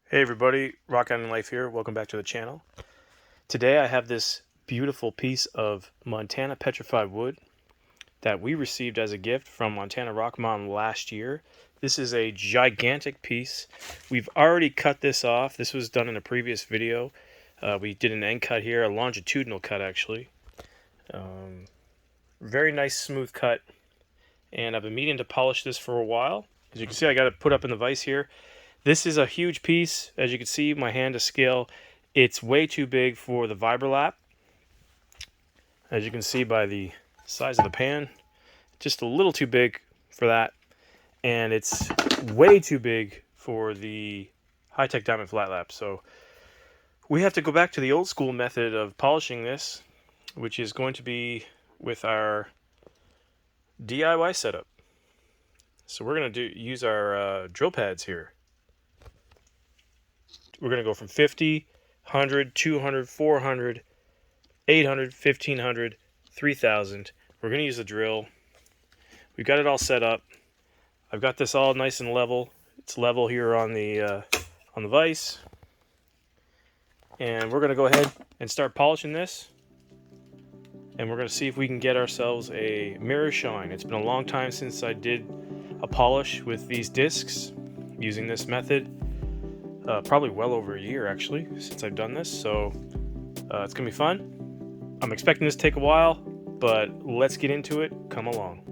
Hey everybody, Rockhounding Life here. Welcome back to the channel. Today I have this beautiful piece of Montana Petrified wood that we received as a gift from Montana Rock Mom last year. This is a gigantic piece. We've already cut this off. This was done in a previous video. We did an end cut here, a longitudinal cut actually. Very nice smooth cut, and I've been meaning to polish this for a while. As you can see, I got it put up in the vise here. This is a huge piece. As you can see, my hand to scale, it's way too big for the vibralap. As you can see by the size of the pan, just a little too big for that. And it's way too big for the high-tech diamond flat lap. So we have to go back to the old school method of polishing this, which is going to be with our DIY setup. So we're going to use our drill pads here. We're going to go from 50, 100, 200, 400, 800, 1500, 3000. We're going to use the drill. We've got it all set up. I've got this all nice and level. It's level here on the vise. And we're going to go ahead and start polishing this. And we're going to see if we can get ourselves a mirror shine. It's been a long time since I did a polish with these discs using this method. Probably well over a year actually since I've done this, so it's gonna be fun. I'm expecting this to take a while, but let's get into it. Come along.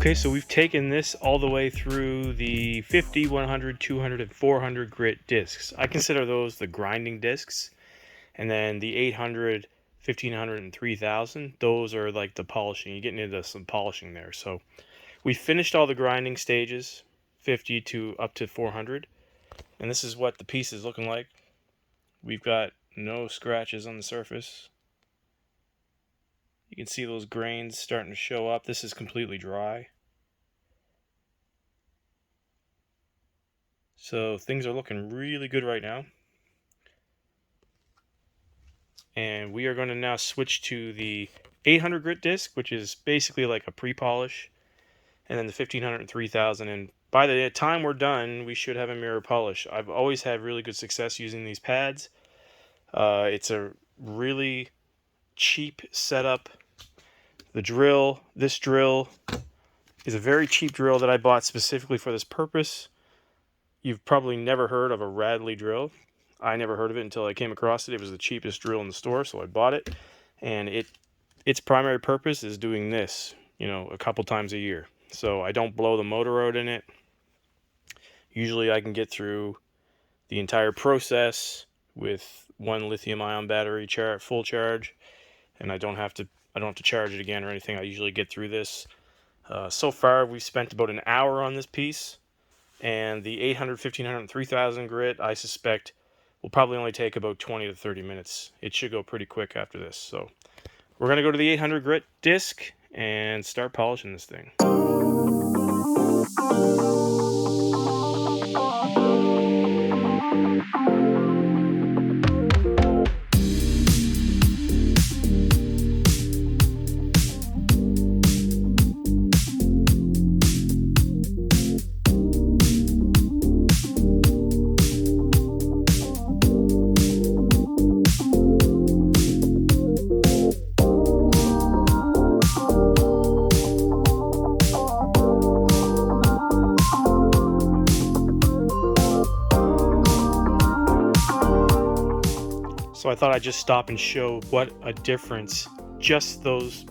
Okay, so we've taken this all the way through the 50, 100, 200, and 400 grit discs. I consider those the grinding discs. And then the 800, 1500, and 3000, those are like the polishing. You're getting into some polishing there. So we finished all the grinding stages, 50 to up to 400. And this is what the piece is looking like. We've got no scratches on the surface. You can see those grains starting to show up. This is completely dry. So things are looking really good right now. And we are going to now switch to the 800 grit disc, which is basically like a pre-polish, and then the 1500 and 3000. And by the time we're done, we should have a mirror polish. I've always had really good success using these pads. It's a really cheap setup. This drill is a very cheap drill that I bought specifically for this purpose. You've probably never heard of a Radley drill. I never heard of it until I came across it. It was the cheapest drill in the store, so I bought it. And its primary purpose is doing this, a couple times a year. So I don't blow the motor out in it. Usually I can get through the entire process with one lithium-ion battery full charge, and I don't have to charge it again or anything. I usually get through this. So far, we've spent about an hour on this piece, and the 800, 1500, and 3000 grit, I suspect, will probably only take about 20 to 30 minutes. It should go pretty quick after this. So we're going to go to the 800 grit disc and start polishing this thing. So I thought I'd just stop and show what a difference just those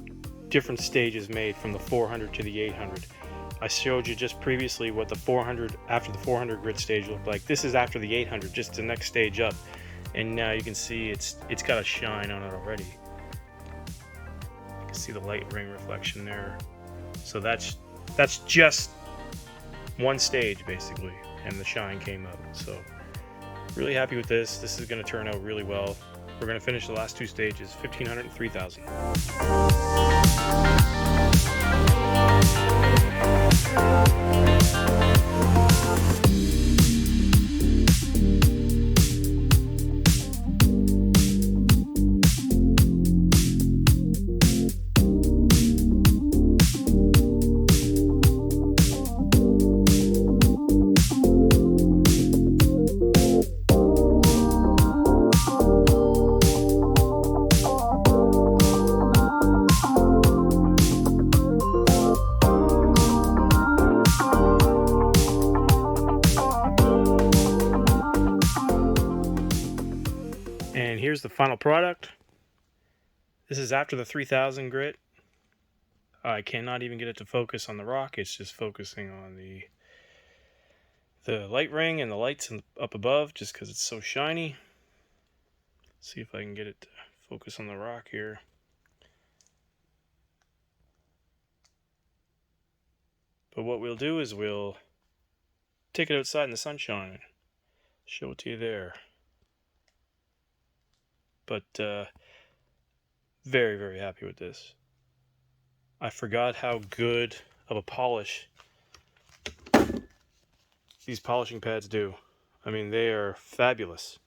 different stages made from the 400 to the 800. I showed you just previously what the 400 after the 400 grit stage looked like. This is after the 800, just the next stage up. And now you can see it's got a shine on it already. You can see the light ring reflection there. So that's just one stage basically, and the shine came up. So really happy with this. This is going to turn out really well. We're going to finish the last two stages, 1500 and 3000. And here's the final product. This is after the 3000 grit. I cannot even get it to focus on the rock. It's just focusing on the light ring and the lights up above just because it's so shiny. Let's see if I can get it to focus on the rock here. But what we'll do is we'll take it outside in the sunshine and show it to you there. But very, very happy with this. I forgot how good of a polish these polishing pads do. I mean, they are fabulous.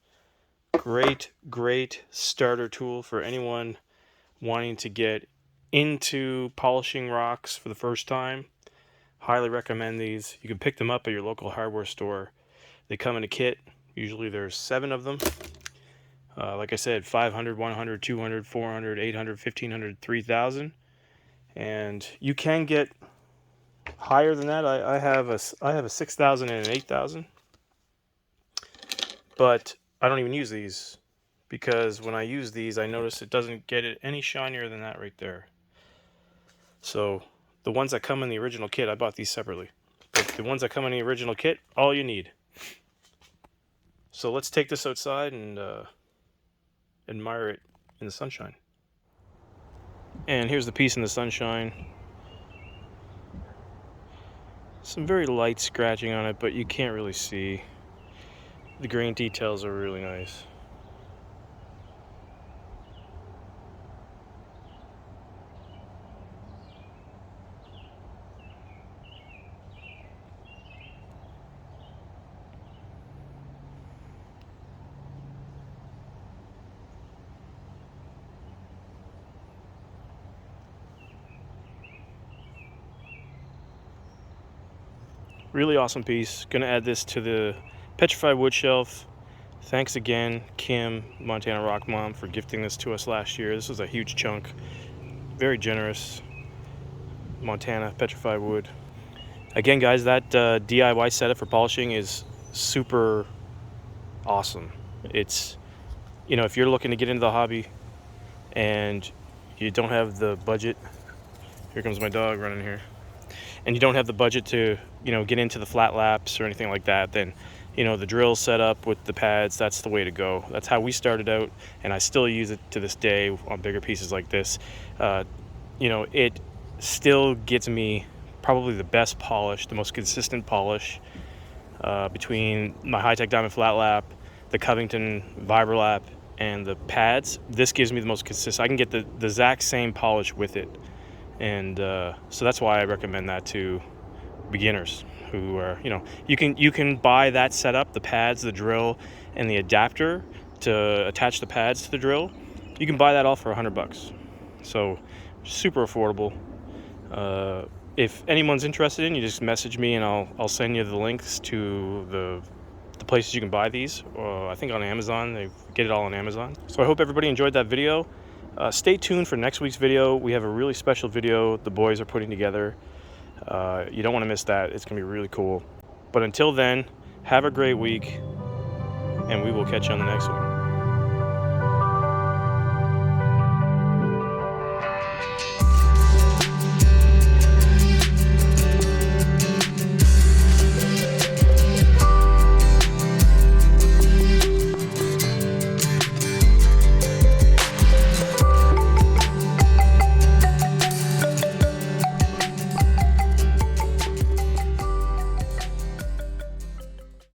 Great, great starter tool for anyone wanting to get into polishing rocks for the first time. Highly recommend these. You can pick them up at your local hardware store. They come in a kit. Usually there's 7 of them. Like I said, 500, 100, 200, 400, 800, 1500, 3000. And you can get higher than that. I have a 6000 and an 8000. But I don't even use these because when I use these, I notice it doesn't get it any shinier than that right there. So The ones that come in the original kit, I bought these separately. But the ones that come in the original kit, all you need. So let's take this outside and admire it in the sunshine. And here's the piece in the sunshine. Some very light scratching on it, but you can't really see. The grain details are really nice. Really awesome piece. Gonna add this to the Petrified wood shelf. Thanks again, Kim, Montana Rock Mom, for gifting this to us last year. This was a huge chunk. Very generous. Montana Petrified wood. Again, guys, that DIY setup for polishing is super awesome. It's, you know, if you're looking to get into the hobby and you don't have the budget, here comes my dog running here, and you don't have the budget to, you know, get into the flat laps or anything like that, then, you know, the drill setup with the pads, that's the way to go. That's how we started out, and I still use it to this day on bigger pieces like this. You know, it still gets me probably the best polish, the most consistent polish between my high-tech diamond flat lap, the Covington vibralap, and the pads. This gives me the most consistent. I can get the exact same polish with it, and so that's why I recommend that to beginners who are, you know, you can buy that setup, the pads, the drill, and the adapter to attach the pads to the drill. You can buy that all for $100. So super affordable. If anyone's interested in, you just message me and I'll send you the links to the places you can buy these. I think on Amazon, they get it all on Amazon. So I hope everybody enjoyed that video. Stay tuned for next week's video. We have a really special video the boys are putting together. You don't want to miss that. It's gonna be really cool. But until then, have a great week, and we will catch you on the next one.